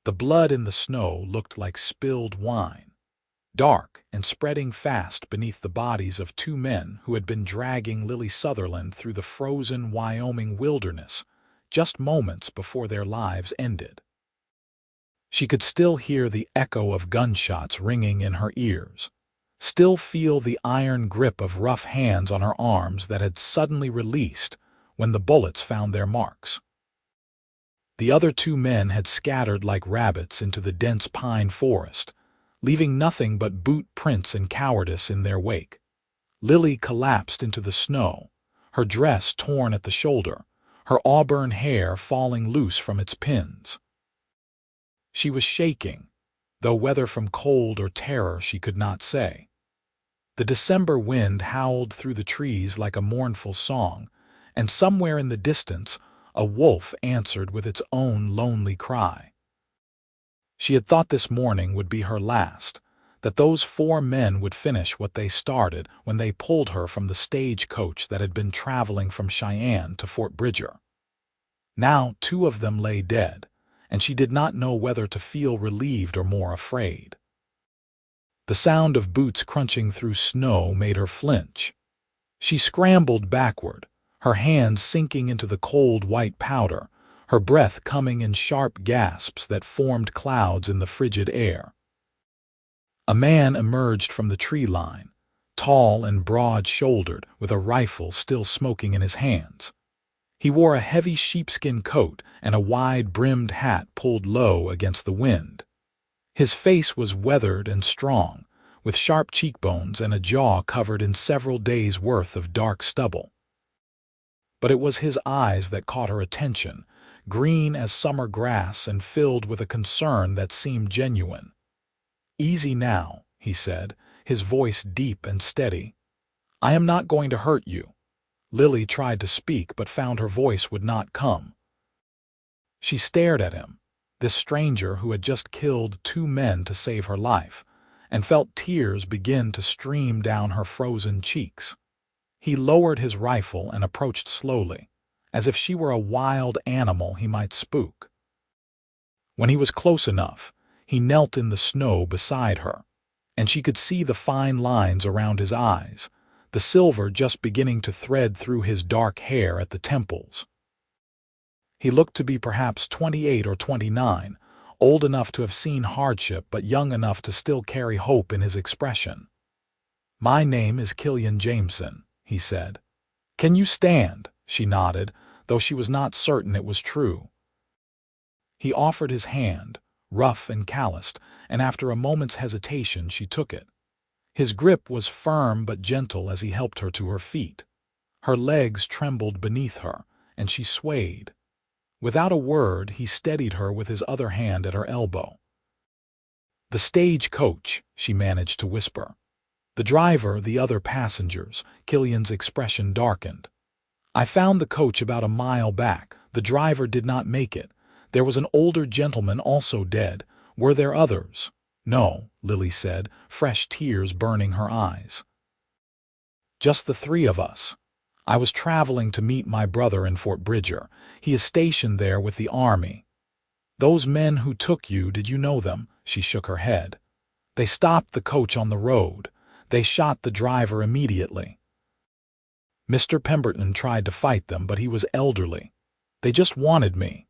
The blood in the snow looked like spilled wine, dark and spreading fast beneath the bodies of two men who had been dragging Lily Sutherland through the frozen Wyoming wilderness just moments before their lives ended. She could still hear the echo of gunshots ringing in her ears, still feel the iron grip of rough hands on her arms that had suddenly released when the bullets found their marks. The other two men had scattered like rabbits into the dense pine forest, leaving nothing but boot prints and cowardice in their wake. Lily collapsed into the snow, her dress torn at the shoulder, her auburn hair falling loose from its pins. She was shaking, though whether from cold or terror she could not say. The December wind howled through the trees like a mournful song, and somewhere in the distance a wolf answered with its own lonely cry. She had thought this morning would be her last, that those four men would finish what they started when they pulled her from the stagecoach that had been traveling from Cheyenne to Fort Bridger. Now two of them lay dead, and she did not know whether to feel relieved or more afraid. The sound of boots crunching through snow made her flinch. She scrambled backward, her hands sinking into the cold white powder, her breath coming in sharp gasps that formed clouds in the frigid air. A man emerged from the tree line, tall and broad-shouldered, with a rifle still smoking in his hands. He wore a heavy sheepskin coat and a wide-brimmed hat pulled low against the wind. His face was weathered and strong, with sharp cheekbones and a jaw covered in several days' worth of dark stubble. But it was his eyes that caught her attention, green as summer grass and filled with a concern that seemed genuine. "Easy now," he said, his voice deep and steady. "I am not going to hurt you." Lily tried to speak but found her voice would not come. She stared at him, this stranger who had just killed two men to save her life, and felt tears begin to stream down her frozen cheeks. He lowered his rifle and approached slowly, as if she were a wild animal he might spook. When he was close enough, he knelt in the snow beside her, and she could see the fine lines around his eyes, the silver just beginning to thread through his dark hair at the temples. He looked to be perhaps 28 or 29, old enough to have seen hardship but young enough to still carry hope in his expression. "My name is Killian Jameson," he said. "Can you stand?" She nodded, though she was not certain it was true. He offered his hand, rough and calloused, and after a moment's hesitation she took it. His grip was firm but gentle as he helped her to her feet. Her legs trembled beneath her, and she swayed. Without a word, he steadied her with his other hand at her elbow. "The stagecoach," she managed to whisper. "The driver, the other passengers." Killian's expression darkened. "I found the coach about a mile back. The driver did not make it. There was an older gentleman also dead. Were there others?" "No," Lily said, fresh tears burning her eyes. "Just the three of us. I was traveling to meet my brother in Fort Bridger. He is stationed there with the army." "Those men who took you, did you know them?" She shook her head. "They stopped the coach on the road. They shot the driver immediately. Mr. Pemberton tried to fight them, but he was elderly. They just wanted me.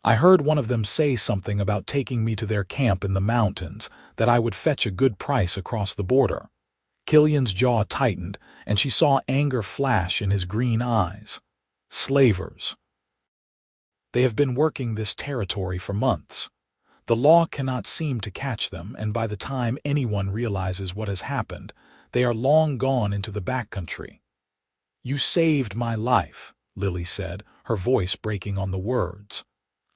I heard one of them say something about taking me to their camp in the mountains, that I would fetch a good price across the border." Killian's jaw tightened, and she saw anger flash in his green eyes. "Slavers. They have been working this territory for months. The law cannot seem to catch them, and by the time anyone realizes what has happened, they are long gone into the backcountry." "You saved my life," Lily said, her voice breaking on the words.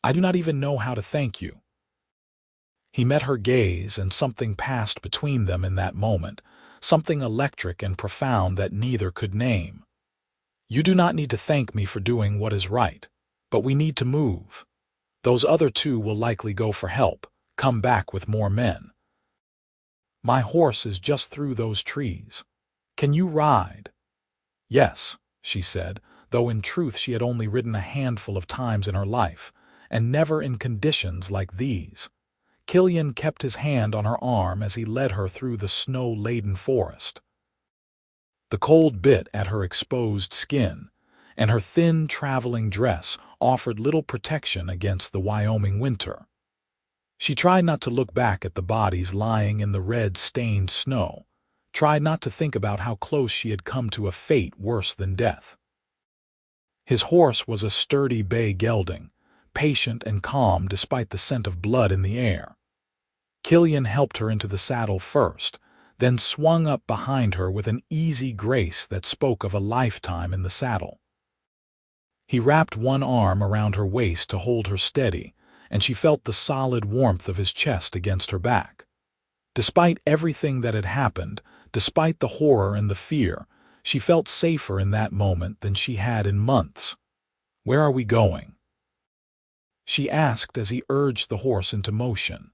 "I do not even know how to thank you." He met her gaze, and something passed between them in that moment, something electric and profound that neither could name. "You do not need to thank me for doing what is right, but we need to move. Those other two will likely go for help, come back with more men. My horse is just through those trees. Can you ride?" "Yes," she said, though in truth she had only ridden a handful of times in her life, and never in conditions like these. Killian kept his hand on her arm as he led her through the snow-laden forest. The cold bit at her exposed skin, and her thin traveling dress offered little protection against the Wyoming winter. She tried not to look back at the bodies lying in the red-stained snow, tried not to think about how close she had come to a fate worse than death. His horse was a sturdy bay gelding, patient and calm despite the scent of blood in the air. Killian helped her into the saddle first, then swung up behind her with an easy grace that spoke of a lifetime in the saddle. He wrapped one arm around her waist to hold her steady, and she felt the solid warmth of his chest against her back. Despite everything that had happened, despite the horror and the fear, she felt safer in that moment than she had in months. "Where are we going?" she asked as he urged the horse into motion.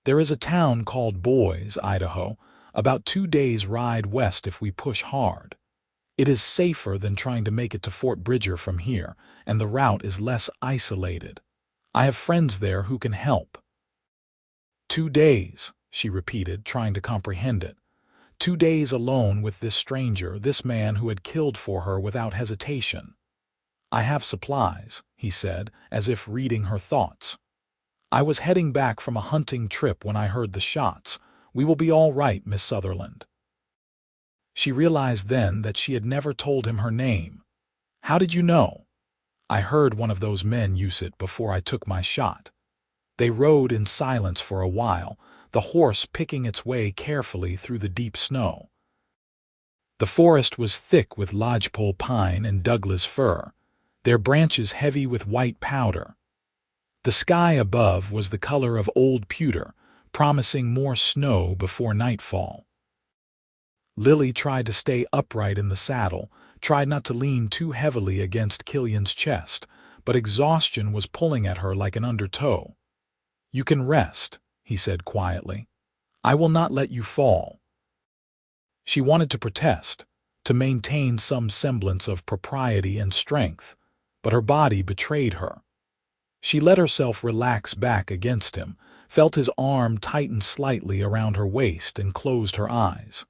"There is a town called Boise, Idaho, about 2 days' ride west if we push hard. It is safer than trying to make it to Fort Bridger from here, and the route is less isolated. I have friends there who can help." 2 days, she repeated, trying to comprehend it. 2 days alone with this stranger, this man who had killed for her without hesitation. "I have supplies," he said, as if reading her thoughts. "I was heading back from a hunting trip when I heard the shots. We will be all right, Miss Sutherland." She realized then that she had never told him her name. "How did you know?" "I heard one of those men use it before I took my shot." They rode in silence for a while, the horse picking its way carefully through the deep snow. The forest was thick with lodgepole pine and Douglas fir, their branches heavy with white powder. The sky above was the color of old pewter, promising more snow before nightfall. Lily tried to stay upright in the saddle, tried not to lean too heavily against Killian's chest, but exhaustion was pulling at her like an undertow. "You can rest," he said quietly. "I will not let you fall." She wanted to protest, to maintain some semblance of propriety and strength, but her body betrayed her. She let herself relax back against him, felt his arm tighten slightly around her waist, and closed her eyes.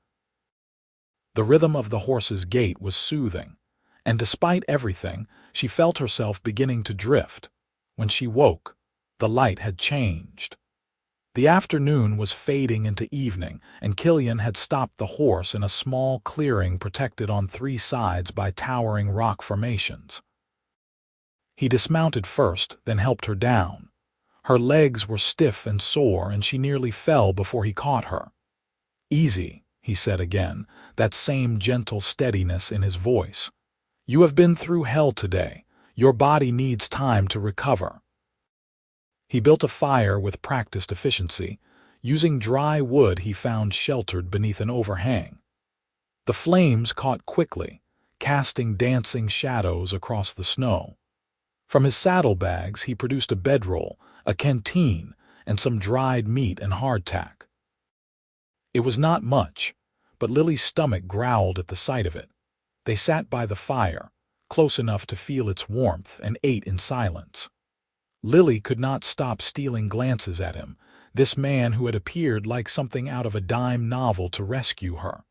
The rhythm of the horse's gait was soothing, and despite everything, she felt herself beginning to drift. When she woke, the light had changed. The afternoon was fading into evening, and Killian had stopped the horse in a small clearing protected on 3 sides by towering rock formations. He dismounted first, then helped her down. Her legs were stiff and sore, and she nearly fell before he caught her. "Easy," he said again, that same gentle steadiness in his voice. "You have been through hell today. Your body needs time to recover." He built a fire with practiced efficiency, using dry wood he found sheltered beneath an overhang. The flames caught quickly, casting dancing shadows across the snow. From his saddlebags he produced a bedroll, a canteen, and some dried meat and hardtack. It was not much, but Lily's stomach growled at the sight of it. They sat by the fire, close enough to feel its warmth, and ate in silence. Lily could not stop stealing glances at him, this man who had appeared like something out of a dime novel to rescue her.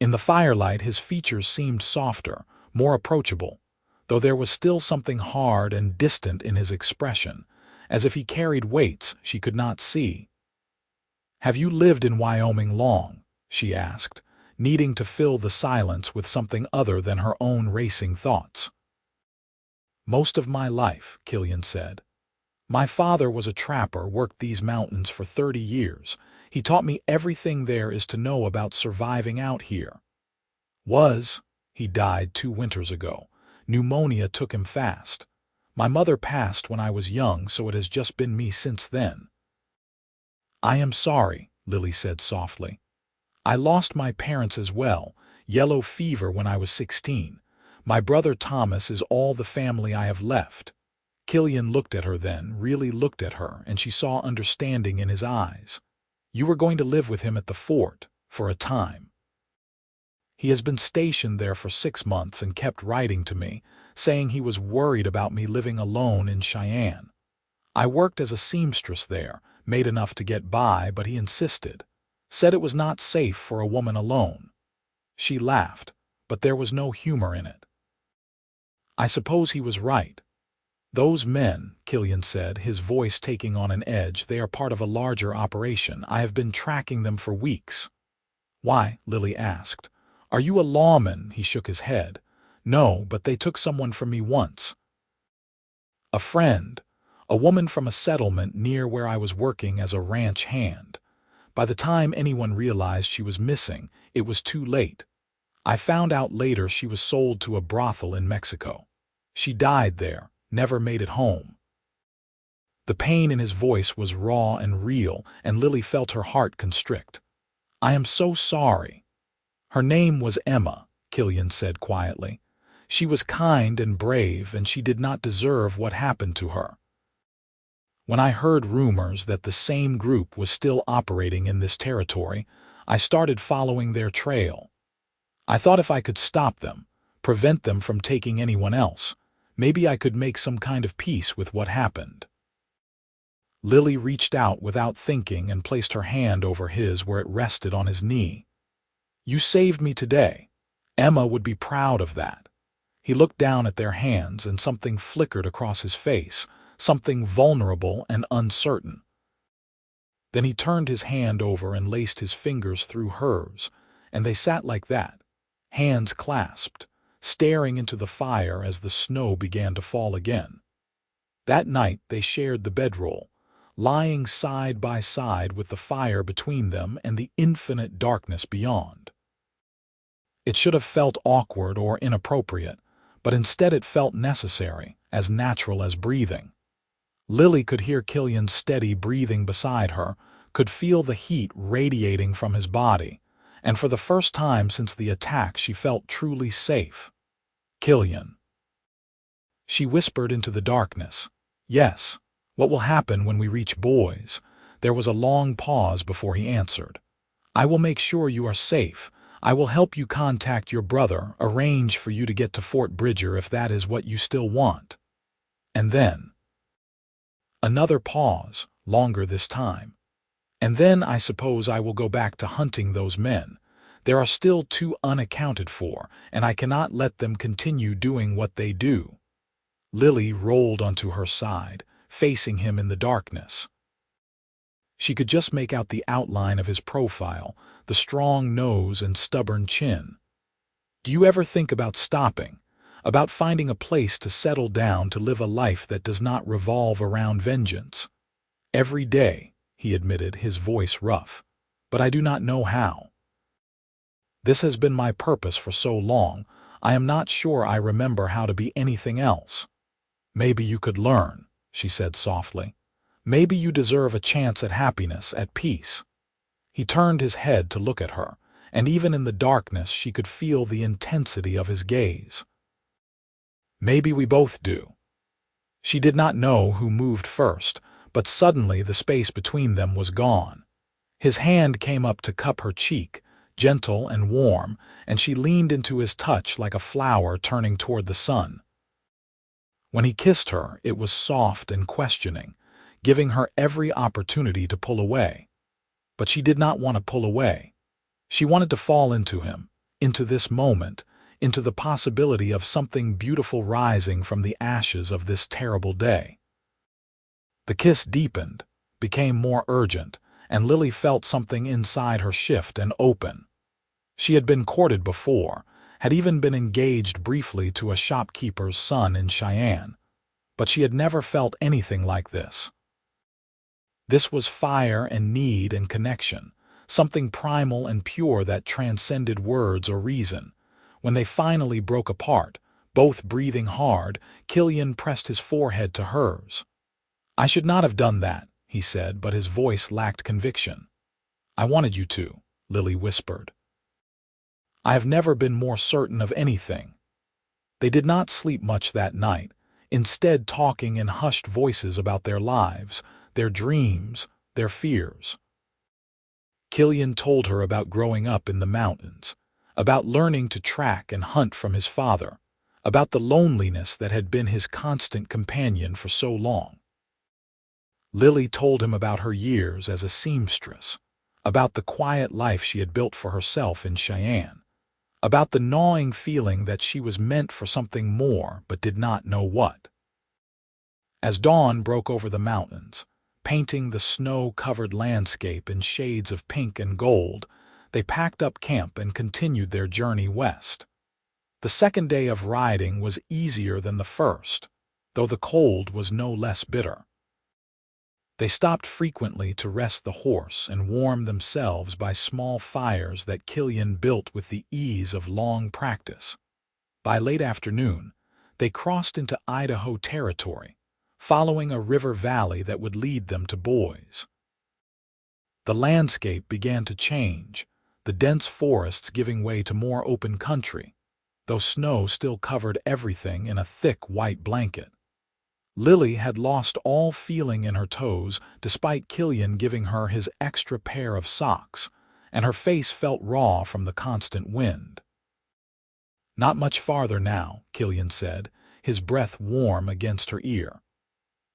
In the firelight his features seemed softer, more approachable, though there was still something hard and distant in his expression, as if he carried weights she could not see. "Have you lived in Wyoming long?" she asked, needing to fill the silence with something other than her own racing thoughts. "Most of my life," Killian said. "My father was a trapper, worked these mountains for 30 years. He taught me everything there is to know about surviving out here." He died 2 winters ago. Pneumonia took him fast. My mother passed when I was young, so it has just been me since then." "I am sorry," Lily said softly. "I lost my parents as well, yellow fever when I was 16. My brother Thomas is all the family I have left." Killian looked at her then, really looked at her, and she saw understanding in his eyes. "You were going to live with him at the fort, for a time. He has been stationed there for 6 months and kept writing to me, saying he was worried about me living alone in Cheyenne. I worked as a seamstress there, made enough to get by, but he insisted. Said it was not safe for a woman alone. She laughed, but there was no humor in it. I suppose he was right. Those men, Killian said, his voice taking on an edge, they are part of a larger operation. I have been tracking them for weeks. Why? Lily asked. Are you a lawman? He shook his head. No, but they took someone from me once. A friend. A woman from a settlement near where I was working as a ranch hand. By the time anyone realized she was missing, it was too late. I found out later she was sold to a brothel in Mexico. She died there, never made it home. The pain in his voice was raw and real, and Lily felt her heart constrict. I am so sorry. Her name was Emma, Killian said quietly. She was kind and brave, and she did not deserve what happened to her. When I heard rumors that the same group was still operating in this territory, I started following their trail. I thought if I could stop them, prevent them from taking anyone else, maybe I could make some kind of peace with what happened. Lily reached out without thinking and placed her hand over his where it rested on his knee. You saved me today. Emma would be proud of that. He looked down at their hands and something flickered across his face, something vulnerable and uncertain. Then he turned his hand over and laced his fingers through hers, and they sat like that, hands clasped, staring into the fire as the snow began to fall again. That night they shared the bedroll, lying side by side with the fire between them and the infinite darkness beyond. It should have felt awkward or inappropriate, but instead it felt necessary, as natural as breathing. Lily could hear Killian's steady breathing beside her, could feel the heat radiating from his body, and for the first time since the attack she felt truly safe. Killian. She whispered into the darkness. Yes. What will happen when we reach boys? There was a long pause before he answered. I will make sure you are safe. I will help you contact your brother, arrange for you to get to Fort Bridger if that is what you still want. And then... Another pause, longer this time. And then I suppose I will go back to hunting those men. There are still 2 unaccounted for, and I cannot let them continue doing what they do. Lily rolled onto her side, facing him in the darkness. She could just make out the outline of his profile, the strong nose and stubborn chin. Do you ever think about stopping? About finding a place to settle down to live a life that does not revolve around vengeance? Every day, he admitted, his voice rough. But I do not know how. This has been my purpose for so long, I am not sure I remember how to be anything else. Maybe you could learn, she said softly. Maybe you deserve a chance at happiness, at peace. He turned his head to look at her, and even in the darkness she could feel the intensity of his gaze. Maybe we both do. She did not know who moved first, but suddenly the space between them was gone. His hand came up to cup her cheek, gentle and warm, and she leaned into his touch like a flower turning toward the sun. When he kissed her, it was soft and questioning, giving her every opportunity to pull away. But she did not want to pull away. She wanted to fall into him, into this moment, into the possibility of something beautiful rising from the ashes of this terrible day. The kiss deepened, became more urgent, and Lily felt something inside her shift and open. She had been courted before, had even been engaged briefly to a shopkeeper's son in Cheyenne, but she had never felt anything like this. This was fire and need and connection, something primal and pure that transcended words or reason. When they finally broke apart, both breathing hard, Killian pressed his forehead to hers. I should not have done that, he said, but his voice lacked conviction. I wanted you to, Lily whispered. I have never been more certain of anything. They did not sleep much that night, instead talking in hushed voices about their lives, their dreams, their fears. Killian told her about growing up in the mountains, about learning to track and hunt from his father, about the loneliness that had been his constant companion for so long. Lily told him about her years as a seamstress, about the quiet life she had built for herself in Cheyenne, about the gnawing feeling that she was meant for something more but did not know what. As dawn broke over the mountains, painting the snow-covered landscape in shades of pink and gold, they packed up camp and continued their journey west. The second day of riding was easier than the first, though the cold was no less bitter. They stopped frequently to rest the horse and warm themselves by small fires that Killian built with the ease of long practice. By late afternoon, they crossed into Idaho territory, following a river valley that would lead them to Boise. The landscape began to change, the dense forests giving way to more open country, though snow still covered everything in a thick white blanket. Lily had lost all feeling in her toes despite Killian giving her his extra pair of socks, and her face felt raw from the constant wind. "Not much farther now," Killian said, his breath warm against her ear.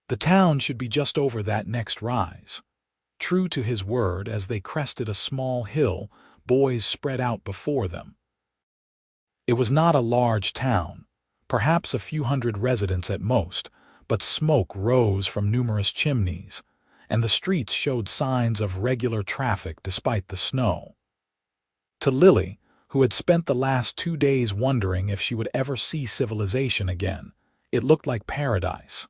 "The town should be just over that next rise." True to his word, as they crested a small hill, Boise spread out before them. It was not a large town, perhaps a few hundred residents at most, but smoke rose from numerous chimneys, and the streets showed signs of regular traffic despite the snow. To Lily, who had spent the last 2 days wondering if she would ever see civilization again, it looked like paradise.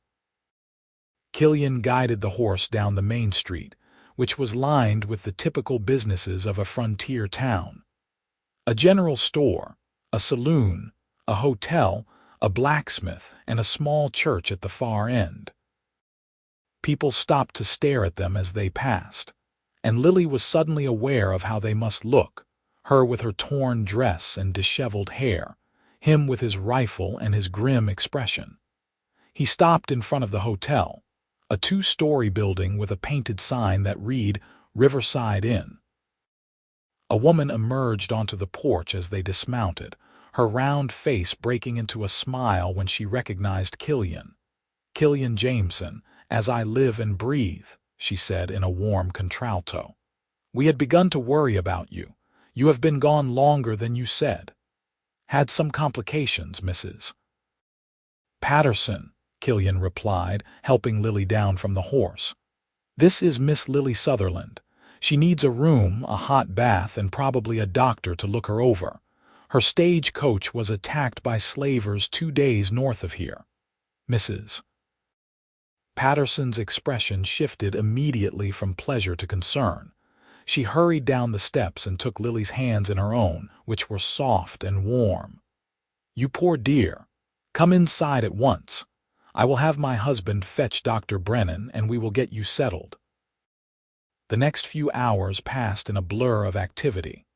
Killian guided the horse down the main street, which was lined with the typical businesses of a frontier town. A general store, a saloon, a hotel, a blacksmith, and a small church at the far end. People stopped to stare at them as they passed, and Lily was suddenly aware of how they must look, her with her torn dress and disheveled hair, him with his rifle and his grim expression. He stopped in front of the hotel, a 2-story building with a painted sign that read, "Riverside Inn." A woman emerged onto the porch as they dismounted, her round face breaking into a smile when she recognized Killian. "Killian Jameson, as I live and breathe," she said in a warm contralto. "We had begun to worry about you. You have been gone longer than you said." "Had some complications, Mrs. Patterson," Killian replied, helping Lily down from the horse. "This is Miss Lily Sutherland. She needs a room, a hot bath, and probably a doctor to look her over. Her stage coach was attacked by slavers 2 days north of here." Mrs. Patterson's expression shifted immediately from pleasure to concern. She hurried down the steps and took Lily's hands in her own, which were soft and warm. "You poor dear. Come inside at once. I will have my husband fetch Dr. Brennan and we will get you settled." The next few hours passed in a blur of activity.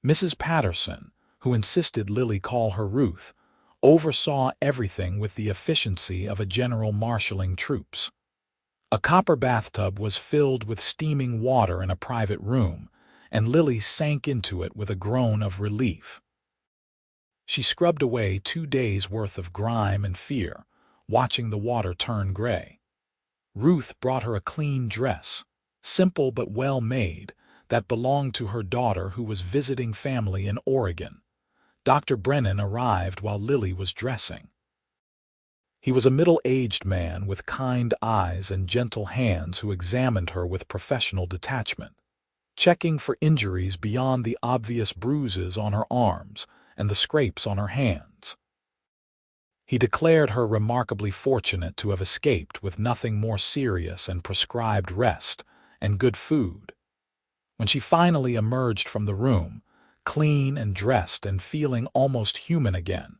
Mrs. Patterson, who insisted Lily call her Ruth, oversaw everything with the efficiency of a general marshalling troops. A copper bathtub was filled with steaming water in a private room, and Lily sank into it with a groan of relief. She scrubbed away 2 days' worth of grime and fear, watching the water turn gray. Ruth brought her a clean dress, simple but well made, that belonged to her daughter who was visiting family in Oregon. Dr. Brennan arrived while Lily was dressing. He was a middle-aged man with kind eyes and gentle hands who examined her with professional detachment, checking for injuries beyond the obvious bruises on her arms and the scrapes on her hands. He declared her remarkably fortunate to have escaped with nothing more serious and prescribed rest and good food. When she finally emerged from the room, clean and dressed and feeling almost human again,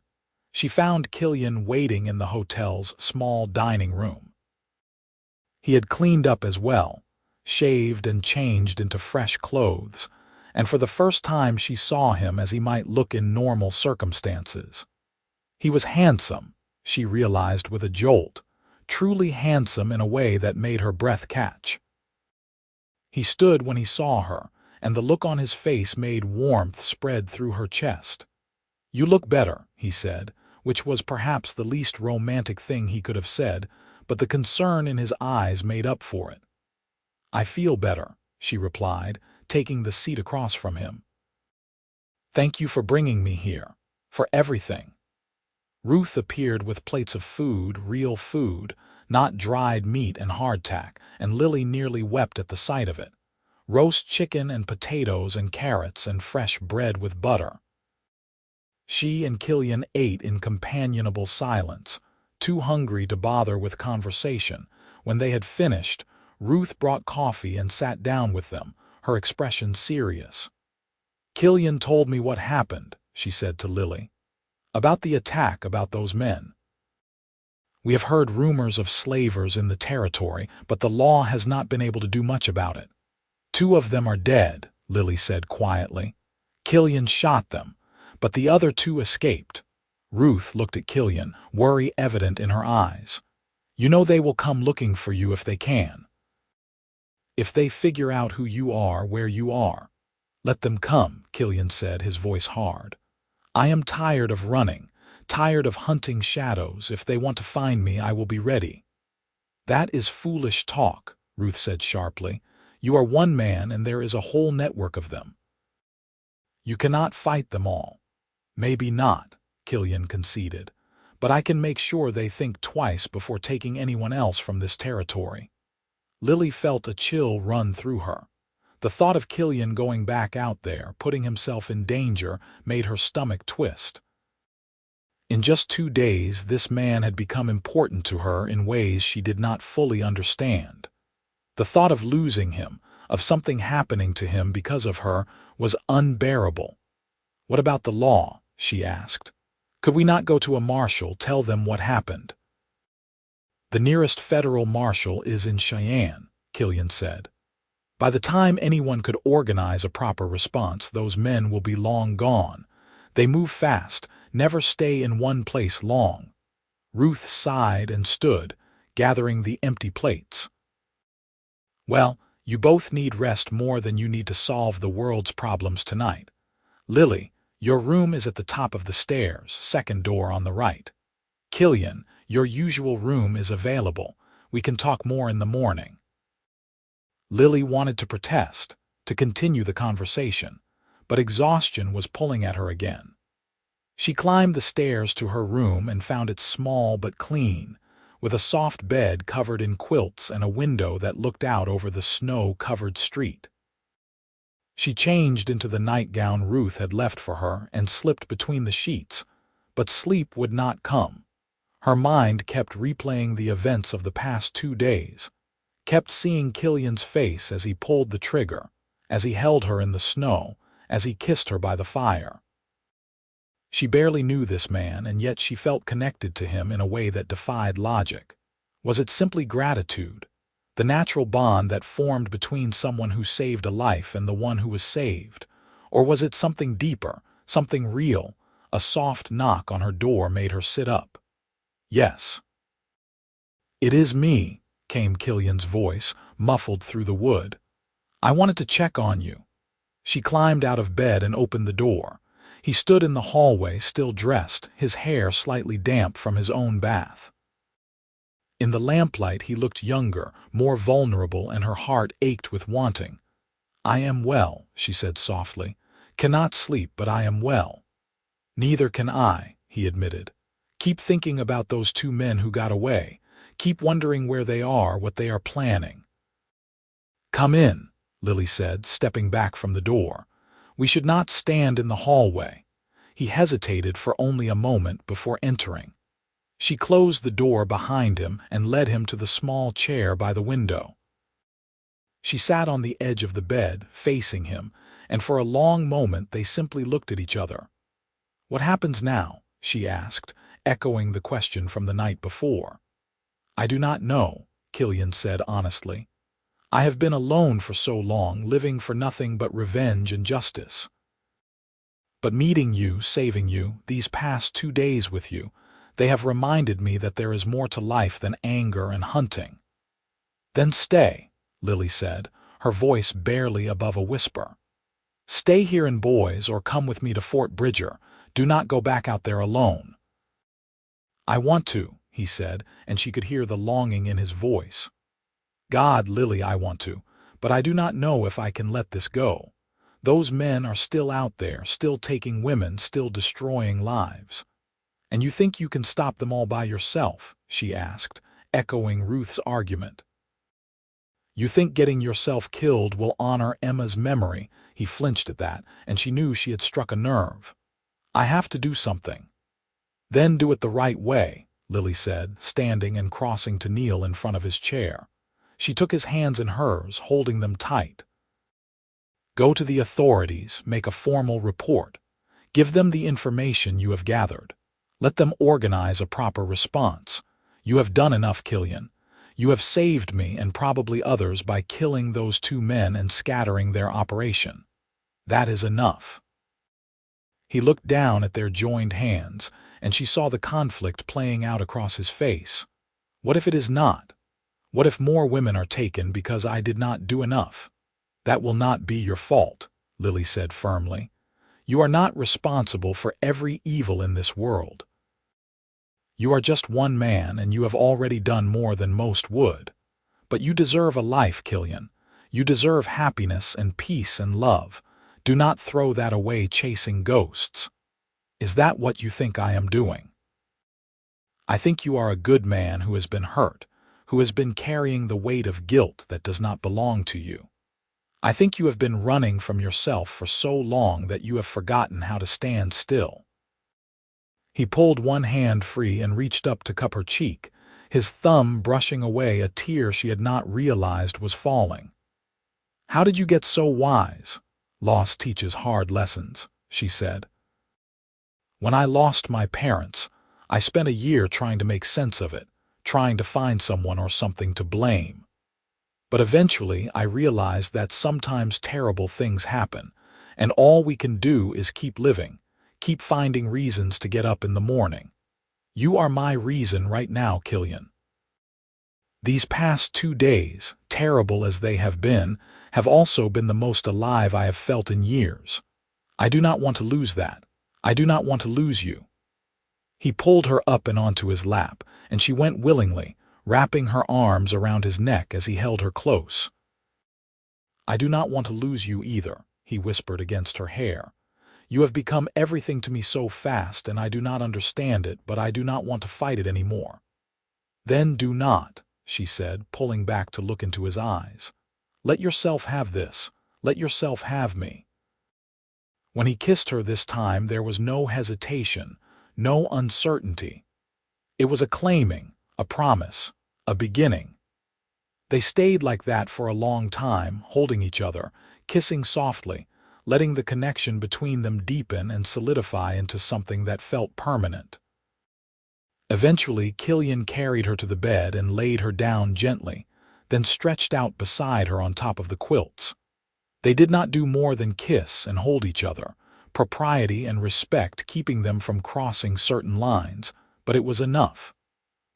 she found Killian waiting in the hotel's small dining room. He had cleaned up as well, shaved and changed into fresh clothes, and for the first time she saw him as he might look in normal circumstances. He was handsome, she realized with a jolt, truly handsome in a way that made her breath catch. He stood when he saw her, and the look on his face made warmth spread through her chest. "You look better," he said, which was perhaps the least romantic thing he could have said, but the concern in his eyes made up for it. "I feel better," she replied, taking the seat across from him. "Thank you for bringing me here, for everything." Ruth appeared with plates of food, real food, not dried meat and hardtack, and Lily nearly wept at the sight of it. Roast chicken and potatoes and carrots and fresh bread with butter. She and Killian ate in companionable silence, too hungry to bother with conversation. When they had finished, Ruth brought coffee and sat down with them, her expression serious. "Killian told me what happened," she said to Lily. "About the attack, about those men. We have heard rumors of slavers in the territory, but the law has not been able to do much about it. 2 of them are dead," Lily said quietly. "Killian shot them, but the other 2 escaped." Ruth looked at Killian, worry evident in her eyes. "You know they will come looking for you if they can. If they figure out who you are, where you are. Let them come," Killian said, his voice hard. "I am tired of running, tired of hunting shadows. If they want to find me, I will be ready." "That is foolish talk," Ruth said sharply. "You are one man and there is a whole network of them. You cannot fight them all." "Maybe not," Killian conceded, "but I can make sure they think twice before taking anyone else from this territory." Lily felt a chill run through her. The thought of Killian going back out there, putting himself in danger, made her stomach twist. In just 2 days, this man had become important to her in ways she did not fully understand. The thought of losing him, of something happening to him because of her, was unbearable. "What about the law?" she asked. "Could we not go to a marshal, tell them what happened?" "The nearest federal marshal is in Cheyenne," Killian said. "By the time anyone could organize a proper response, those men will be long gone. They move fast, never stay in one place long." Ruth sighed and stood, gathering the empty plates. "Well, you both need rest more than you need to solve the world's problems tonight. Lily, your room is at the top of the stairs, second door on the right. Killian, your usual room is available. We can talk more in the morning." Lily wanted to protest, to continue the conversation, but exhaustion was pulling at her again. She climbed the stairs to her room and found it small but clean, with a soft bed covered in quilts and a window that looked out over the snow-covered street. She changed into the nightgown Ruth had left for her and slipped between the sheets, but sleep would not come. Her mind kept replaying the events of the past 2 days, kept seeing Killian's face as he pulled the trigger, as he held her in the snow, as he kissed her by the fire. She barely knew this man, and yet she felt connected to him in a way that defied logic. Was it simply gratitude, the natural bond that formed between someone who saved a life and the one who was saved? Or was it something deeper, something real? A soft knock on her door made her sit up. "Yes." "It is me," came Killian's voice, muffled through the wood. "I wanted to check on you." She climbed out of bed and opened the door. He stood in the hallway, still dressed, his hair slightly damp from his own bath. In the lamplight he looked younger, more vulnerable, and her heart ached with wanting. "I am well," she said softly. "Cannot sleep, but I am well." "Neither can I," he admitted. "Keep thinking about those 2 men who got away. Keep wondering where they are, what they are planning." "Come in," Lily said, stepping back from the door. "We should not stand in the hallway." He hesitated for only a moment before entering. She closed the door behind him and led him to the small chair by the window. She sat on the edge of the bed, facing him, and for a long moment they simply looked at each other. "What happens now?" she asked, echoing the question from the night before. "I do not know," Killian said honestly. "I have been alone for so long, living for nothing but revenge and justice. But meeting you, saving you, these past 2 days with you, they have reminded me that there is more to life than anger and hunting." "Then stay," Lily said, her voice barely above a whisper. "Stay here in Boise or come with me to Fort Bridger. Do not go back out there alone." "I want to," he said, and she could hear the longing in his voice. God, Lily, I want to, but I do not know if I can let this go. Those men are still out there, still taking women, still destroying lives. And you think you can stop them all by yourself? She asked, echoing Ruth's argument. You think getting yourself killed will honor Emma's memory? He flinched at that, and she knew she had struck a nerve. I have to do something. Then do it the right way, Lily said, standing and crossing to kneel in front of his chair. She took his hands in hers, holding them tight. Go to the authorities, make a formal report. Give them the information you have gathered. Let them organize a proper response. You have done enough, Killian. You have saved me and probably others by killing those 2 men and scattering their operation. That is enough. He looked down at their joined hands, and she saw the conflict playing out across his face. What if it is not? What if more women are taken because I did not do enough? That will not be your fault, Lily said firmly. You are not responsible for every evil in this world. You are just one man, and you have already done more than most would. But you deserve a life, Killian. You deserve happiness and peace and love. Do not throw that away chasing ghosts. Is that what you think I am doing? I think you are a good man who has been hurt, who has been carrying the weight of guilt that does not belong to you. I think you have been running from yourself for so long that you have forgotten how to stand still. He pulled one hand free and reached up to cup her cheek, his thumb brushing away a tear she had not realized was falling. How did you get so wise? Loss teaches hard lessons, she said. When I lost my parents, I spent a year trying to make sense of it, trying to find someone or something to blame. But eventually I realized that sometimes terrible things happen, and all we can do is keep living, keep finding reasons to get up in the morning. You are my reason right now, Killian. These past 2 days, terrible as they have been, have also been the most alive I have felt in years. I do not want to lose that. I do not want to lose you. He pulled her up and onto his lap, and she went willingly, wrapping her arms around his neck as he held her close. I do not want to lose you either, he whispered against her hair. You have become everything to me so fast, and I do not understand it, but I do not want to fight it anymore. Then do not, she said, pulling back to look into his eyes. Let yourself have this. Let yourself have me. When he kissed her this time, there was no hesitation, no uncertainty. It was a claiming, a promise, a beginning. They stayed like that for a long time, holding each other, kissing softly, letting the connection between them deepen and solidify into something that felt permanent. Eventually, Killian carried her to the bed and laid her down gently, then stretched out beside her on top of the quilts. They did not do more than kiss and hold each other, propriety and respect keeping them from crossing certain lines, but it was enough.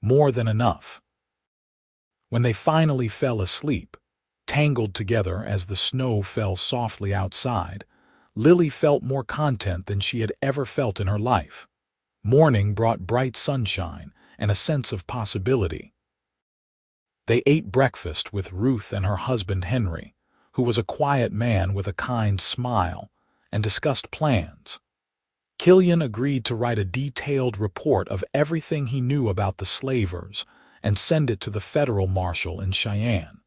More than enough. When they finally fell asleep, tangled together as the snow fell softly outside, Lily felt more content than she had ever felt in her life. Morning brought bright sunshine and a sense of possibility. They ate breakfast with Ruth and her husband Henry, who was a quiet man with a kind smile, and discussed plans. Killian agreed to write a detailed report of everything he knew about the slavers and send it to the federal marshal in Cheyenne.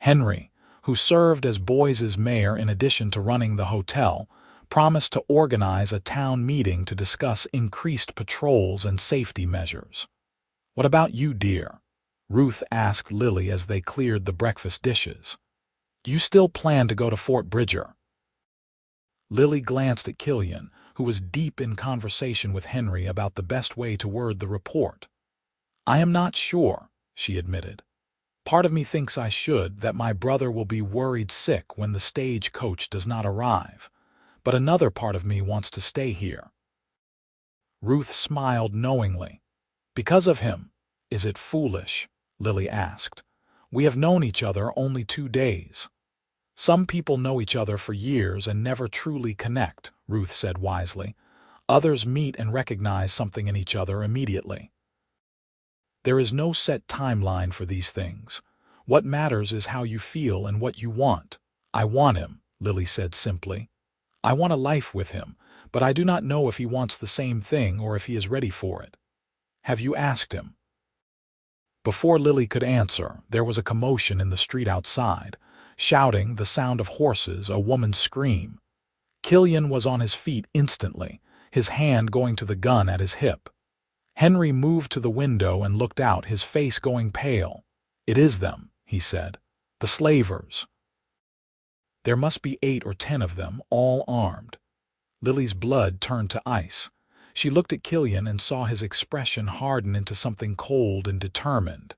Henry, who served as Boyce's mayor in addition to running the hotel, promised to organize a town meeting to discuss increased patrols and safety measures. What about you, dear? Ruth asked Lily as they cleared the breakfast dishes. Do you still plan to go to Fort Bridger? Lily glanced at Killian, who was deep in conversation with Henry about the best way to word the report. I am not sure, she admitted. Part of me thinks I should, that my brother will be worried sick when the stagecoach does not arrive, but another part of me wants to stay here. Ruth smiled knowingly. Because of him? Is it foolish? Lily asked. We have known each other only 2 days. Some people know each other for years and never truly connect, Ruth said wisely. Others meet and recognize something in each other immediately. There is no set timeline for these things. What matters is how you feel and what you want. I want him, Lily said simply. I want a life with him, but I do not know if he wants the same thing or if he is ready for it. Have you asked him? Before Lily could answer, there was a commotion in the street outside. Shouting, the sound of horses, a woman's scream. Killian was on his feet instantly, his hand going to the gun at his hip. Henry moved to the window and looked out, his face going pale. "It is them," he said. "The slavers. There must be 8 or 10 of them, all armed." Lily's blood turned to ice. She looked at Killian and saw his expression harden into something cold and determined.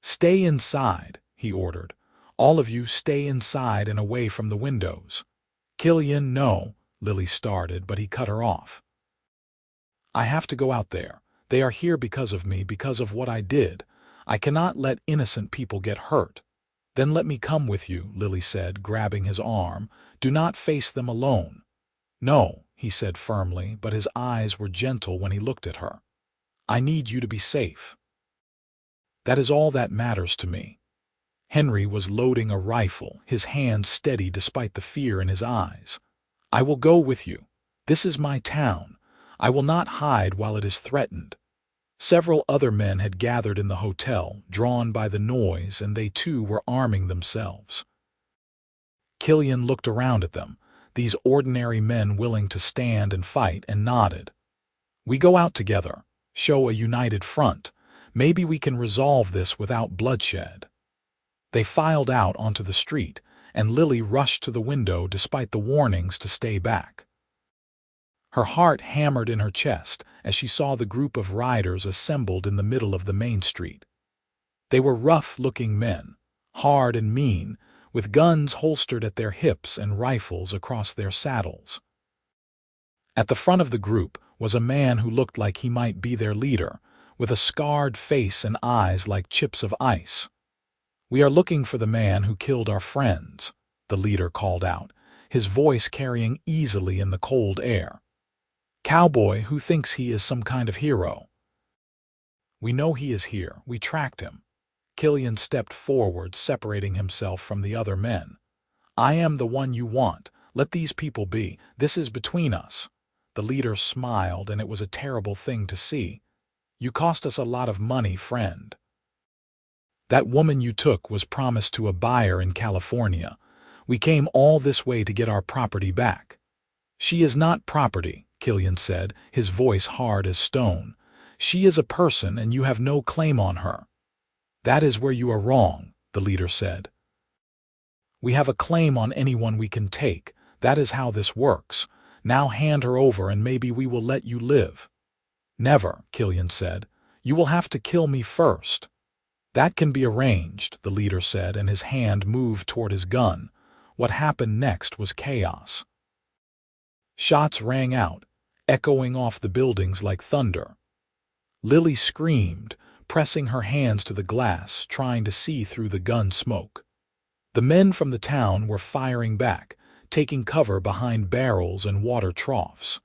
"Stay inside," he ordered. "All of you stay inside and away from the windows." "Killian, no," Lily started, but he cut her off. "I have to go out there. They are here because of me, because of what I did. I cannot let innocent people get hurt." "Then let me come with you," Lily said, grabbing his arm. "Do not face them alone." "No," he said firmly, but his eyes were gentle when he looked at her. "I need you to be safe. That is all that matters to me." Henry was loading a rifle, his hand steady despite the fear in his eyes. "I will go with you. This is my town. I will not hide while it is threatened." Several other men had gathered in the hotel, drawn by the noise, and they too were arming themselves. Killian looked around at them, these ordinary men willing to stand and fight, and nodded. "We go out together, show a united front. Maybe we can resolve this without bloodshed." They filed out onto the street, and Lily rushed to the window despite the warnings to stay back. Her heart hammered in her chest as she saw the group of riders assembled in the middle of the main street. They were rough-looking men, hard and mean, with guns holstered at their hips and rifles across their saddles. At the front of the group was a man who looked like he might be their leader, with a scarred face and eyes like chips of ice. "We are looking for the man who killed our friends," the leader called out, his voice carrying easily in the cold air. "Cowboy, who thinks he is some kind of hero." "We know he is here. We tracked him." Killian stepped forward, separating himself from the other men. "I am the one you want. Let these people be. This is between us." The leader smiled, and it was a terrible thing to see. "You cost us a lot of money, friend. That woman you took was promised to a buyer in California. We came all this way to get our property back." "She is not property," Killian said, his voice hard as stone. "She is a person, and you have no claim on her." "That is where you are wrong," the leader said. "We have a claim on anyone we can take. That is how this works. Now hand her over and maybe we will let you live." "Never," Killian said. "You will have to kill me first." "That can be arranged," the leader said, and his hand moved toward his gun. What happened next was chaos. Shots rang out, echoing off the buildings like thunder. Lily screamed, pressing her hands to the glass, trying to see through the gun smoke. The men from the town were firing back, taking cover behind barrels and water troughs.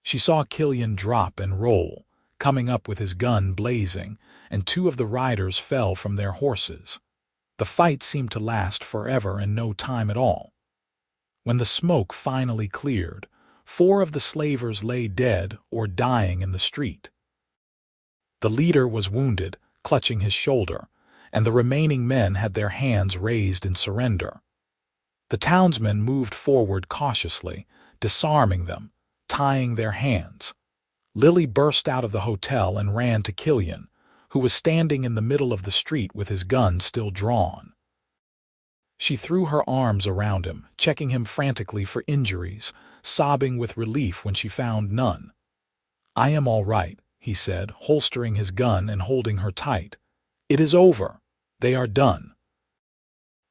She saw Killian drop and roll, coming up with his gun blazing, and 2 of the riders fell from their horses. The fight seemed to last forever and no time at all. When the smoke finally cleared, 4 of the slavers lay dead or dying in the street. The leader was wounded, clutching his shoulder, and the remaining men had their hands raised in surrender. The townsmen moved forward cautiously, disarming them, tying their hands. Lily burst out of the hotel and ran to Killian, who was standing in the middle of the street with his gun still drawn. She threw her arms around him, checking him frantically for injuries, sobbing with relief when she found none. "I am all right," he said, holstering his gun and holding her tight. "It is over. They are done."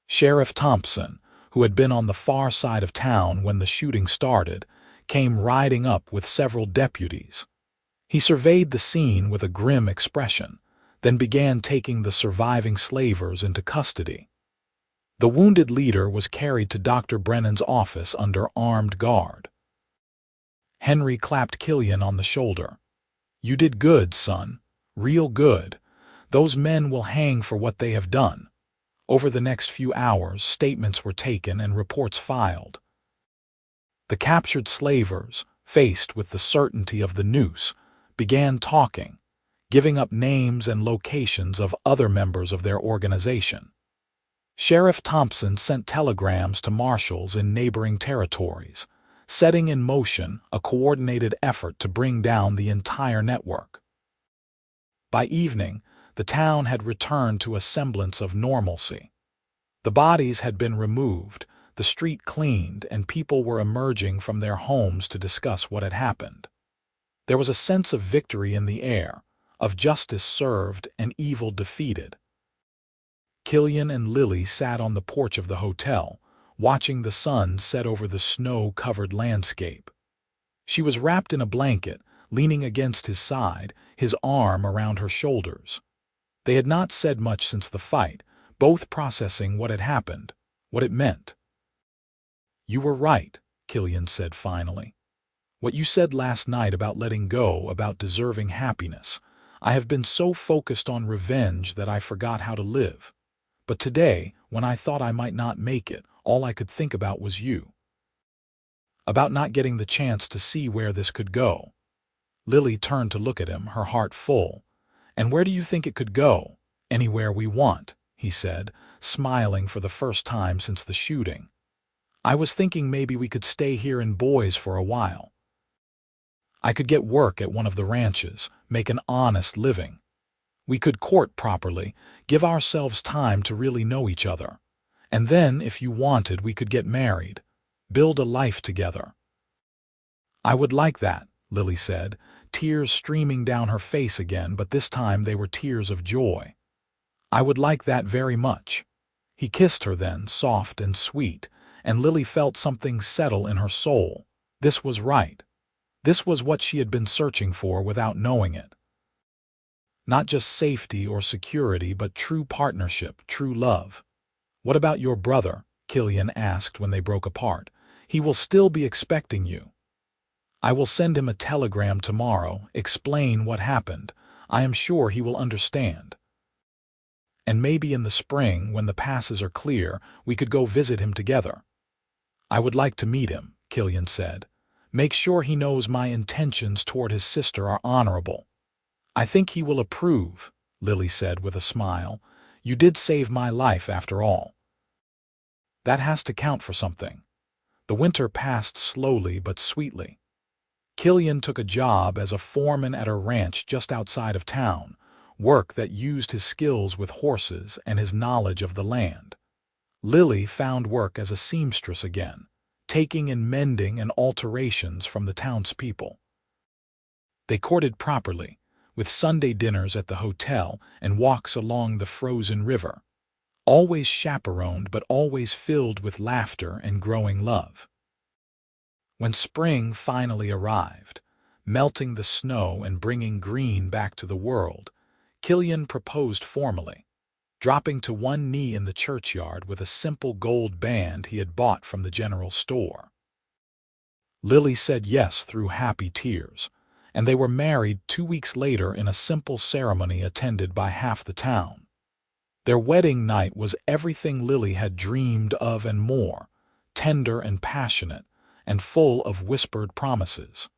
Sheriff Thompson, who had been on the far side of town when the shooting started, came riding up with several deputies. He surveyed the scene with a grim expression, then began taking the surviving slavers into custody. The wounded leader was carried to Dr. Brennan's office under armed guard. Henry clapped Killian on the shoulder. "You did good, son. Real good. Those men will hang for what they have done. Over the next few hours, statements were taken and reports filed. The captured slavers, faced with the certainty of the noose, began talking, giving up names and locations of other members of their organization. Sheriff Thompson sent telegrams to marshals in neighboring territories, setting in motion a coordinated effort to bring down the entire network. By evening, the town had returned to a semblance of normalcy. The bodies had been removed, the street cleaned, and people were emerging from their homes to discuss what had happened. There was a sense of victory in the air, of justice served and evil defeated. Killian and Lily sat on the porch of the hotel, watching the sun set over the snow-covered landscape. She was wrapped in a blanket, leaning against his side, his arm around her shoulders. They had not said much since the fight, both processing what had happened, what it meant. "You were right," Killian said finally. "What you said last night about letting go, about deserving happiness. I have been so focused on revenge that I forgot how to live. But today, when I thought I might not make it, all I could think about was you. About not getting the chance to see where this could go." Lily turned to look at him, her heart full. "And where do you think it could go?" "Anywhere we want," he said, smiling for the first time since the shooting. "I was thinking maybe we could stay here in Boise for a while. I could get work at one of the ranches, make an honest living. We could court properly, give ourselves time to really know each other. And then, if you wanted, we could get married, build a life together." "I would like that," Lily said, tears streaming down her face again, but this time they were tears of joy. "I would like that very much." He kissed her then, soft and sweet, and Lily felt something settle in her soul. This was right. This was what she had been searching for without knowing it. Not just safety or security, but true partnership, true love. "What about your brother?" Killian asked when they broke apart. "He will still be expecting you." "I will send him a telegram tomorrow, explain what happened. I am sure he will understand. And maybe in the spring, when the passes are clear, we could go visit him together." "I would like to meet him," Killian said. "Make sure he knows my intentions toward his sister are honorable." "I think he will approve," Lily said with a smile. "You did save my life after all. That has to count for something." The winter passed slowly but sweetly. Killian took a job as a foreman at a ranch just outside of town, work that used his skills with horses and his knowledge of the land. Lily found work as a seamstress again, taking in mending and alterations from the townspeople. They courted properly, with Sunday dinners at the hotel and walks along the frozen river. Always chaperoned, but always filled with laughter and growing love. When spring finally arrived, melting the snow and bringing green back to the world, Killian proposed formally, dropping to one knee in the churchyard with a simple gold band he had bought from the general store. Lily said yes through happy tears, and they were married 2 weeks later in a simple ceremony attended by half the town. Their wedding night was everything Lily had dreamed of and more, tender and passionate, and full of whispered promises.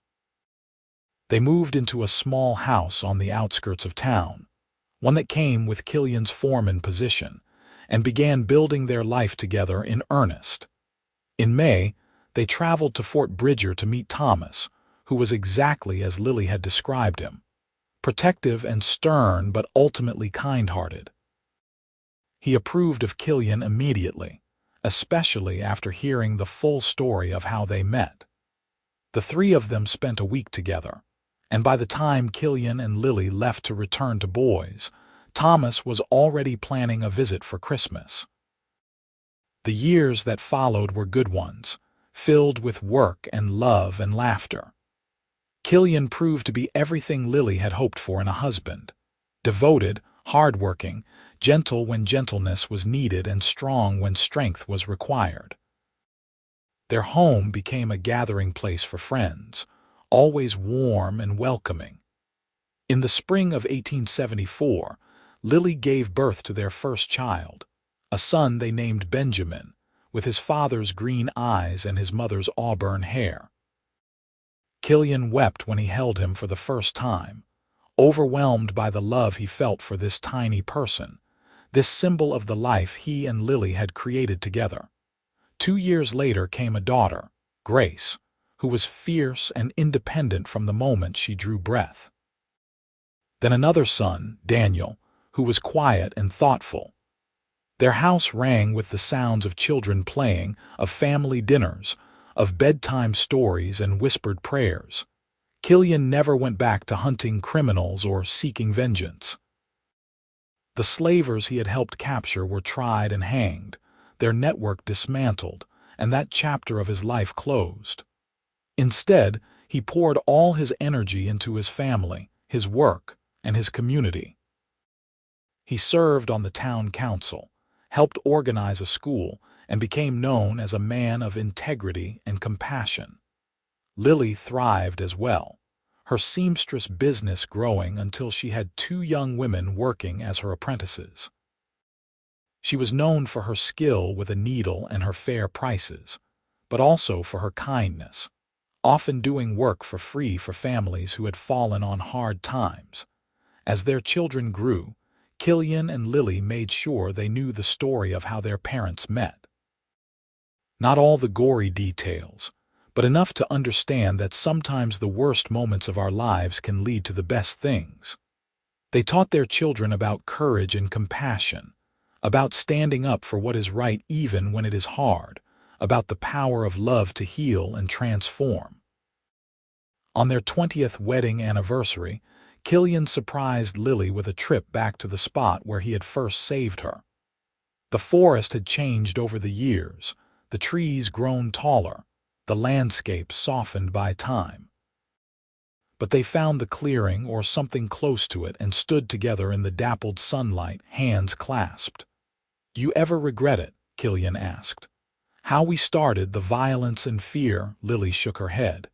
They moved into a small house on the outskirts of town, one that came with Killian's foreman position, and began building their life together in earnest. In May, they traveled to Fort Bridger to meet Thomas, who was exactly as Lily had described him, protective and stern but ultimately kind-hearted. He approved of Killian immediately, especially after hearing the full story of how they met. The three of them spent a week together, and by the time Killian and Lily left to return to Boise, Thomas was already planning a visit for Christmas. The years that followed were good ones, filled with work and love and laughter. Killian proved to be everything Lily had hoped for in a husband: devoted, hard-working, gentle when gentleness was needed, and strong when strength was required. Their home became a gathering place for friends, always warm and welcoming. In the spring of 1874, Lily gave birth to their first child, a son they named Benjamin, with his father's green eyes and his mother's auburn hair. Killian wept when he held him for the first time, overwhelmed by the love he felt for this tiny person, this symbol of the life he and Lily had created together. 2 years later came a daughter, Grace, who was fierce and independent from the moment she drew breath. Then another son, Daniel, who was quiet and thoughtful. Their house rang with the sounds of children playing, of family dinners, of bedtime stories and whispered prayers. Killian never went back to hunting criminals or seeking vengeance. The slavers he had helped capture were tried and hanged, their network dismantled, and that chapter of his life closed. Instead, he poured all his energy into his family, his work, and his community. He served on the town council, helped organize a school, and became known as a man of integrity and compassion. Lily thrived as well, her seamstress business growing until she had 2 young women working as her apprentices. She was known for her skill with a needle and her fair prices, but also for her kindness, often doing work for free for families who had fallen on hard times. As their children grew, Killian and Lily made sure they knew the story of how their parents met. Not all the gory details, but enough to understand that sometimes the worst moments of our lives can lead to the best things. They taught their children about courage and compassion, about standing up for what is right even when it is hard, about the power of love to heal and transform. On their 20th wedding anniversary, Killian surprised Lily with a trip back to the spot where he had first saved her. The forest had changed over the years, the trees grown taller, the landscape softened by time. But they found the clearing or something close to it and stood together in the dappled sunlight, hands clasped. "Do you ever regret it?" Killian asked. "How we started, the violence and fear?" Lily shook her head.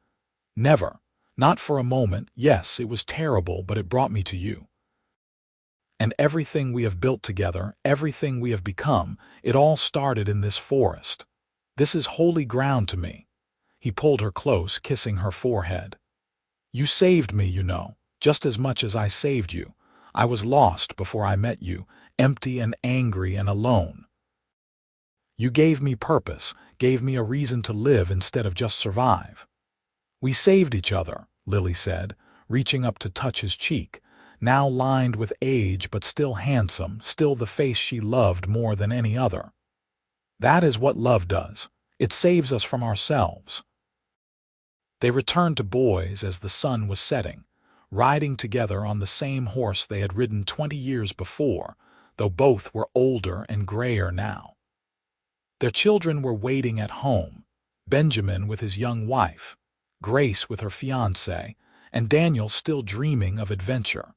"Never. Not for a moment. Yes, it was terrible, but it brought me to you. And everything we have built together, everything we have become, it all started in this forest. This is holy ground to me." He pulled her close, kissing her forehead. "You saved me, you know, just as much as I saved you. I was lost before I met you, empty and angry and alone. You gave me purpose, gave me a reason to live instead of just survive." "We saved each other," Lily said, reaching up to touch his cheek, now lined with age but still handsome, still the face she loved more than any other. "That is what love does. It saves us from ourselves." They returned to Boise as the sun was setting, riding together on the same horse they had ridden 20 years before, though both were older and grayer now. Their children were waiting at home, Benjamin with his young wife, Grace with her fiancé, and Daniel still dreaming of adventure.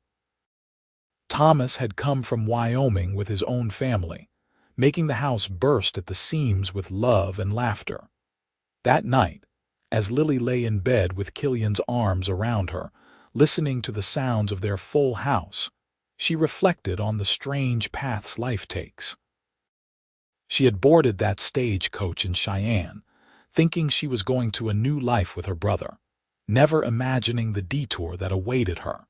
Thomas had come from Wyoming with his own family, making the house burst at the seams with love and laughter. That night, as Lily lay in bed with Killian's arms around her, listening to the sounds of their full house, she reflected on the strange paths life takes. She had boarded that stagecoach in Cheyenne, thinking she was going to a new life with her brother, never imagining the detour that awaited her,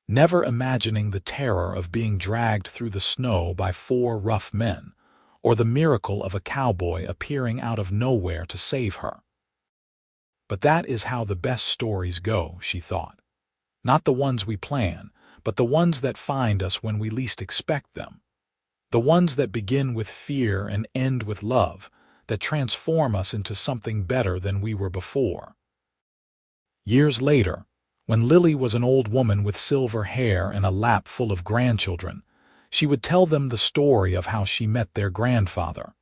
never imagining the terror of being dragged through the snow by 4 rough men, or the miracle of a cowboy appearing out of nowhere to save her. But that is how the best stories go, she thought. Not the ones we plan, but the ones that find us when we least expect them. The ones that begin with fear and end with love, that transform us into something better than we were before. Years later, when Lily was an old woman with silver hair and a lap full of grandchildren, she would tell them the story of how she met their grandfather.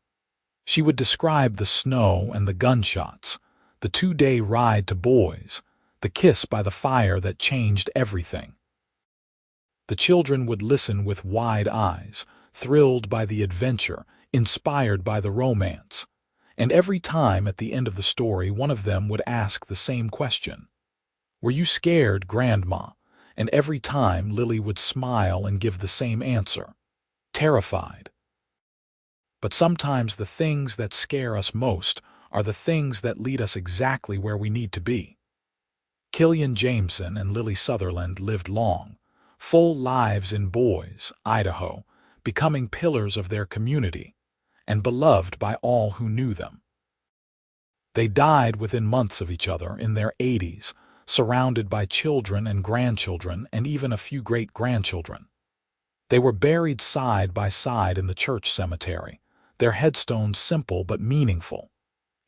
She would describe the snow and the gunshots, the 2-day ride to Boise, the kiss by the fire that changed everything. The children would listen with wide eyes, thrilled by the adventure, inspired by the romance. And every time at the end of the story, one of them would ask the same question. "Were you scared, Grandma?" and every time Lily would smile and give the same answer, terrified. But sometimes the things that scare us most are the things that lead us exactly where we need to be. Killian Jameson and Lily Sutherland lived long, full lives in Boise, Idaho, becoming pillars of their community and beloved by all who knew them. They died within months of each other in their 80s, surrounded by children and grandchildren and even a few great-grandchildren. They were buried side by side in the church cemetery, their headstones simple but meaningful.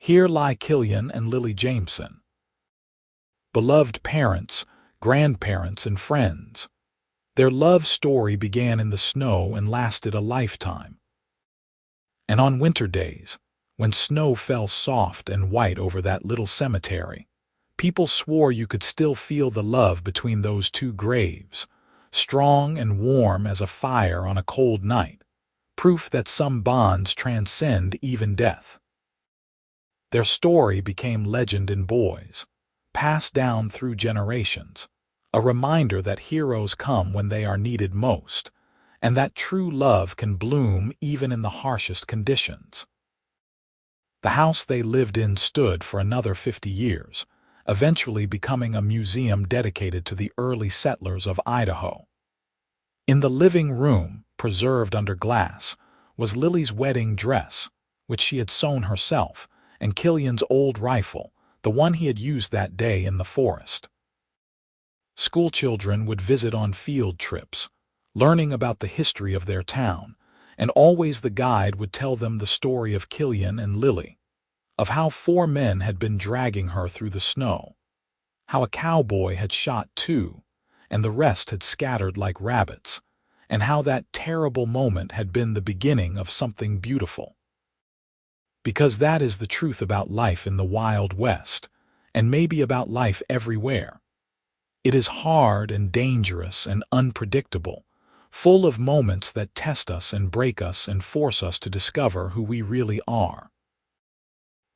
Here lie Killian and Lily Jameson, beloved parents, grandparents, and friends. Their love story began in the snow and lasted a lifetime. And on winter days, when snow fell soft and white over that little cemetery, people swore you could still feel the love between those two graves, strong and warm as a fire on a cold night, proof that some bonds transcend even death. Their story became legend in Boise, passed down through generations, a reminder that heroes come when they are needed most, and that true love can bloom even in the harshest conditions. The house they lived in stood for another 50 years, eventually becoming a museum dedicated to the early settlers of Idaho. In the living room, preserved under glass, was Lily's wedding dress, which she had sewn herself, and Killian's old rifle, the one he had used that day in the forest. Schoolchildren would visit on field trips, learning about the history of their town, and always the guide would tell them the story of Killian and Lily, of how 4 men had been dragging her through the snow, how a cowboy had shot 2, and the rest had scattered like rabbits, and how that terrible moment had been the beginning of something beautiful. Because that is the truth about life in the Wild West, and maybe about life everywhere. It is hard and dangerous and unpredictable, full of moments that test us and break us and force us to discover who we really are.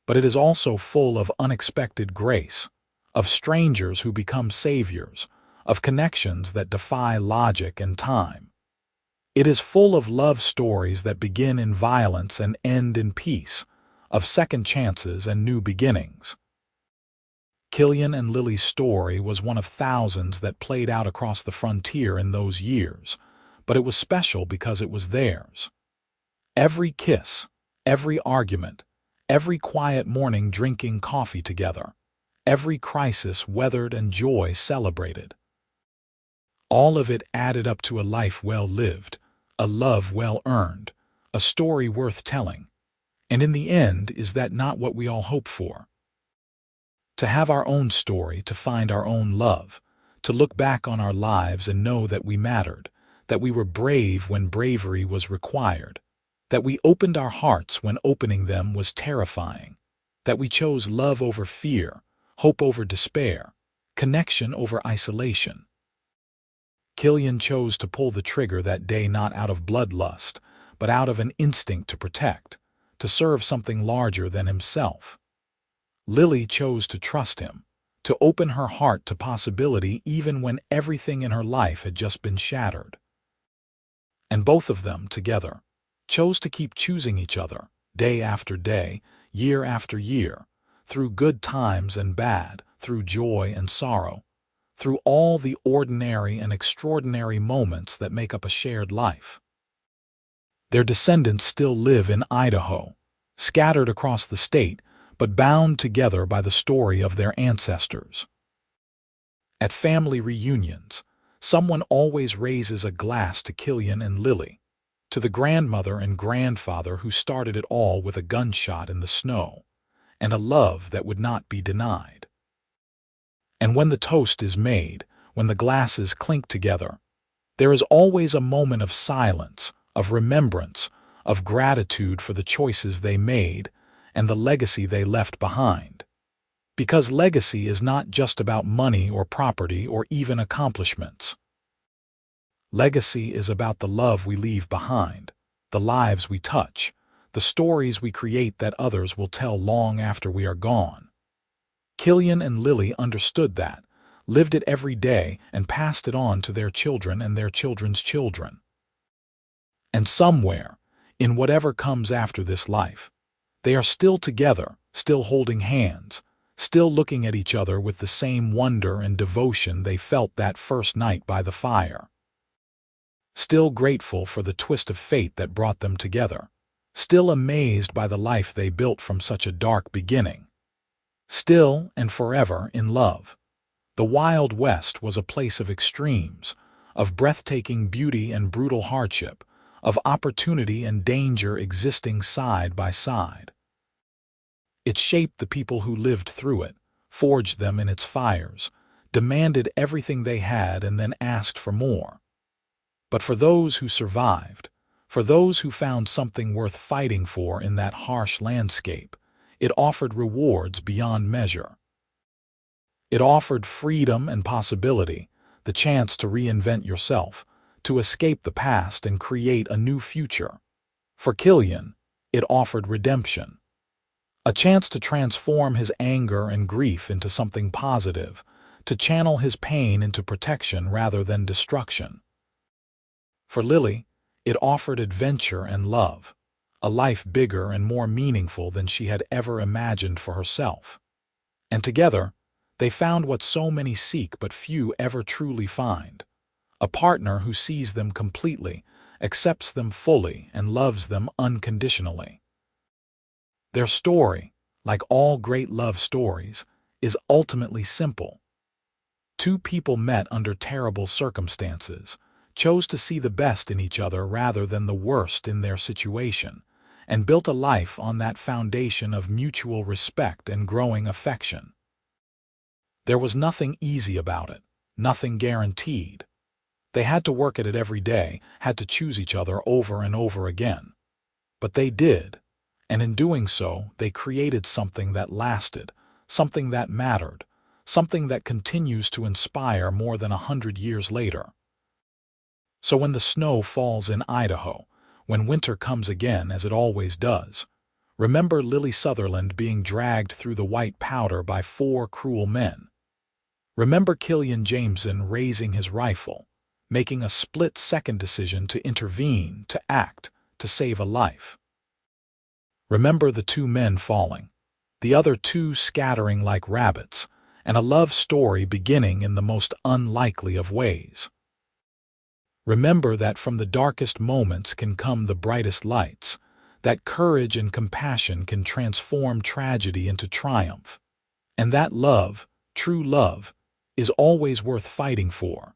But it is also full of unexpected grace, of strangers who become saviors, of connections that defy logic and time. It is full of love stories that begin in violence and end in peace, of second chances and new beginnings. Killian and Lily's story was one of thousands that played out across the frontier in those years, but it was special because it was theirs. Every kiss, every argument, every quiet morning drinking coffee together, every crisis weathered and joy celebrated. All of it added up to a life well lived, a love well earned, a story worth telling. And in the end, is that not what we all hope for? To have our own story, to find our own love, to look back on our lives and know that we mattered, that we were brave when bravery was required, that we opened our hearts when opening them was terrifying, that we chose love over fear, hope over despair, connection over isolation. Killian chose to pull the trigger that day not out of bloodlust, but out of an instinct to protect, to serve something larger than himself. Lily chose to trust him, to open her heart to possibility even when everything in her life had just been shattered. And both of them, together, chose to keep choosing each other, day after day, year after year, through good times and bad, through joy and sorrow, through all the ordinary and extraordinary moments that make up a shared life. Their descendants still live in Idaho, scattered across the state, but bound together by the story of their ancestors. At family reunions, someone always raises a glass to Killian and Lily, to the grandmother and grandfather who started it all with a gunshot in the snow, and a love that would not be denied. And when the toast is made, when the glasses clink together, there is always a moment of silence, of remembrance, of gratitude for the choices they made and the legacy they left behind. Because legacy is not just about money or property or even accomplishments. Legacy is about the love we leave behind, the lives we touch, the stories we create that others will tell long after we are gone. Killian and Lily understood that, lived it every day, and passed it on to their children and their children's children. And somewhere, in whatever comes after this life, they are still together, still holding hands, still looking at each other with the same wonder and devotion they felt that first night by the fire. Still grateful for the twist of fate that brought them together, still amazed by the life they built from such a dark beginning. Still and forever in love. The Wild West was a place of extremes, of breathtaking beauty and brutal hardship, of opportunity and danger existing side by side. It shaped the people who lived through it, forged them in its fires, demanded everything they had and then asked for more. But for those who survived, for those who found something worth fighting for in that harsh landscape, it offered rewards beyond measure. It offered freedom and possibility, the chance to reinvent yourself, to escape the past and create a new future. For Killian, it offered redemption. A chance to transform his anger and grief into something positive, to channel his pain into protection rather than destruction. For Lily, it offered adventure and love, a life bigger and more meaningful than she had ever imagined for herself. And together, they found what so many seek but few ever truly find, a partner who sees them completely, accepts them fully, and loves them unconditionally. Their story, like all great love stories, is ultimately simple. Two people met under terrible circumstances, chose to see the best in each other rather than the worst in their situation, and built a life on that foundation of mutual respect and growing affection. There was nothing easy about it, nothing guaranteed. They had to work at it every day, had to choose each other over and over again. But they did, and in doing so, they created something that lasted, something that mattered, something that continues to inspire more than 100 years later. So when the snow falls in Idaho, when winter comes again as it always does, remember Lily Sutherland being dragged through the white powder by 4 cruel men. Remember Killian Jameson raising his rifle, making a split-second decision to intervene, to act, to save a life. Remember the 2 men falling, the other 2 scattering like rabbits, and a love story beginning in the most unlikely of ways. Remember that from the darkest moments can come the brightest lights, that courage and compassion can transform tragedy into triumph, and that love, true love, is always worth fighting for,